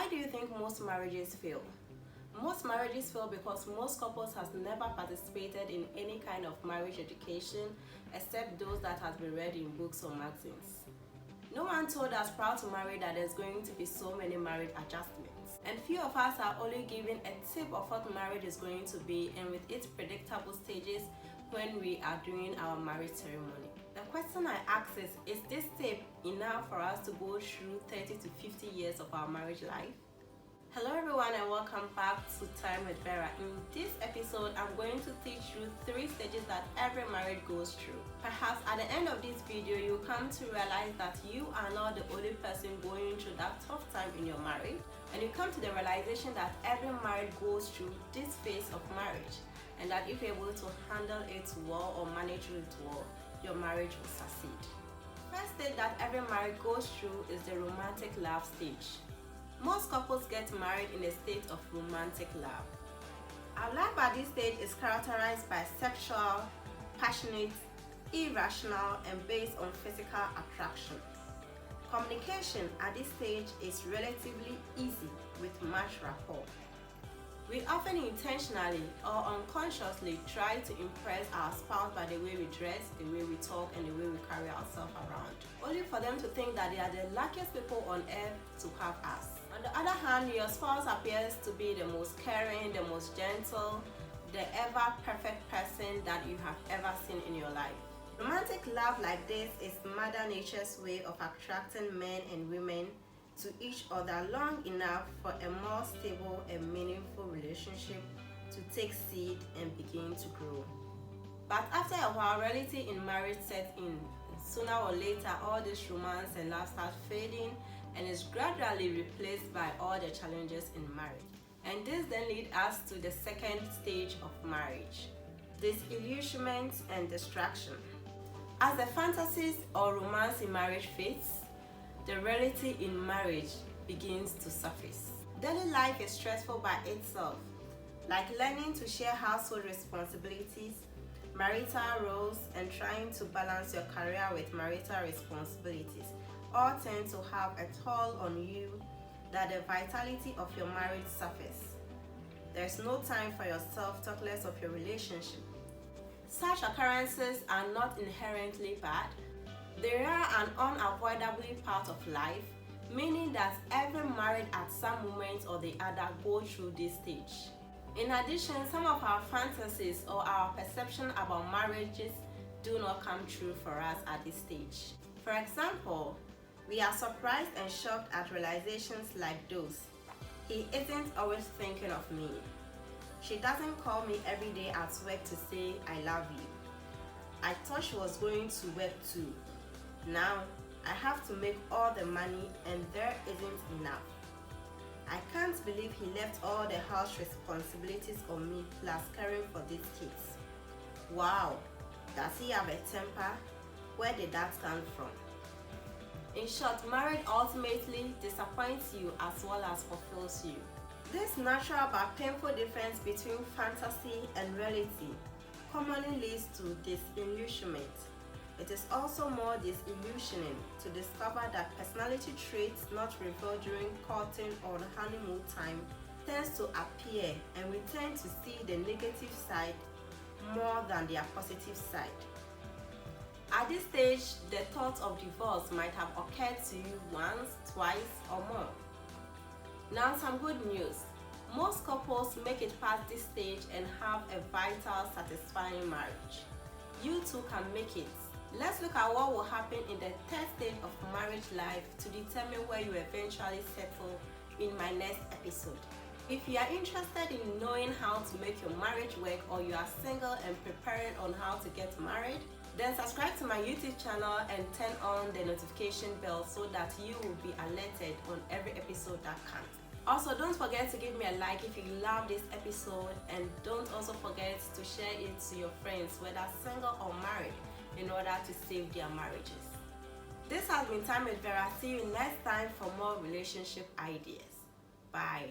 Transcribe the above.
Why do you think most marriages fail? Most marriages fail because most couples has never participated in any kind of marriage education except those that has been read in books or magazines. No one told us prior to marriage that there's going to be so many marriage adjustments. And few of us are only given a tip of what marriage is going to be and with its predictable stages when we are doing our marriage ceremony. The question I ask is this tip enough for us to go through 30 to 50 years of our marriage life? Hello everyone and welcome back to Time with Vera. In this episode, I'm going to teach you 3 stages that every marriage goes through. Perhaps at the end of this video, you'll come to realize that you are not the only person going through that tough time in your marriage, and you come to the realization that every marriage goes through this phase of marriage, and that if you're able to handle it well or manage it well, your marriage will succeed. First stage that every marriage goes through is the romantic love stage. Most couples get married in a state of romantic love. Our love at this stage is characterized by sexual, passionate, irrational, and based on physical attraction. Communication at this stage is relatively easy with much rapport. We often intentionally or unconsciously try to impress our spouse by the way we dress, the way we talk, and the way we carry ourselves around, only for them to think that they are the luckiest people on earth to have us. On the other hand, your spouse appears to be the most caring, the most gentle, the ever perfect person that you have ever seen in your life. Romantic love like this is Mother Nature's way of attracting men and women to each other long enough for a more stable and meaningful relationship to take seed and begin to grow. But after a while, reality in marriage sets in. Sooner or later, all this romance and love starts fading and is gradually replaced by all the challenges in marriage. And this then leads us to the second stage of marriage: disillusionment and distraction. As the fantasies or romance in marriage fades, the reality in marriage begins to surface. Daily life is stressful by itself, like learning to share household responsibilities, marital roles, and trying to balance your career with marital responsibilities all tend to have a toll on you that the vitality of your marriage suffers. There's no time for yourself, talk less of your relationship. Such occurrences are not inherently bad. They are an unavoidable part of life, meaning that every marriage at some moment or the other go through this stage. In addition, some of our fantasies or our perception about marriages do not come true for us at this stage. For example, we are surprised and shocked at realizations like those: he isn't always thinking of me. She doesn't call me every day at work to say I love you. I thought she was going to work too. Now I have to make all the money and there isn't enough. I can't believe he left all the house responsibilities on me plus caring for these kids. Wow, does he have a temper? Where did that come from? In short, marriage ultimately disappoints you as well as fulfills you. This natural but painful difference between fantasy and reality commonly leads to disillusionment. It is also more disillusioning to discover that personality traits not revealed during courting or the honeymoon time tends to appear, and we tend to see the negative side more than their positive side. At this stage, the thought of divorce might have occurred to you once, twice, or more. Now, some good news. Most couples make it past this stage and have a vital, satisfying marriage. You too can make it. Let's look at what will happen in the third stage of marriage life to determine where you eventually settle in my next episode. If you are interested in knowing how to make your marriage work, or you are single and preparing on how to get married, then subscribe to my YouTube channel and turn on the notification bell so that you will be alerted on every episode that comes. Also, don't forget to give me a like if you love this episode, and don't also forget to share it to your friends, whether single or married, in order to save their marriages. This has been Time with Vera. See you next time for more relationship ideas. Bye.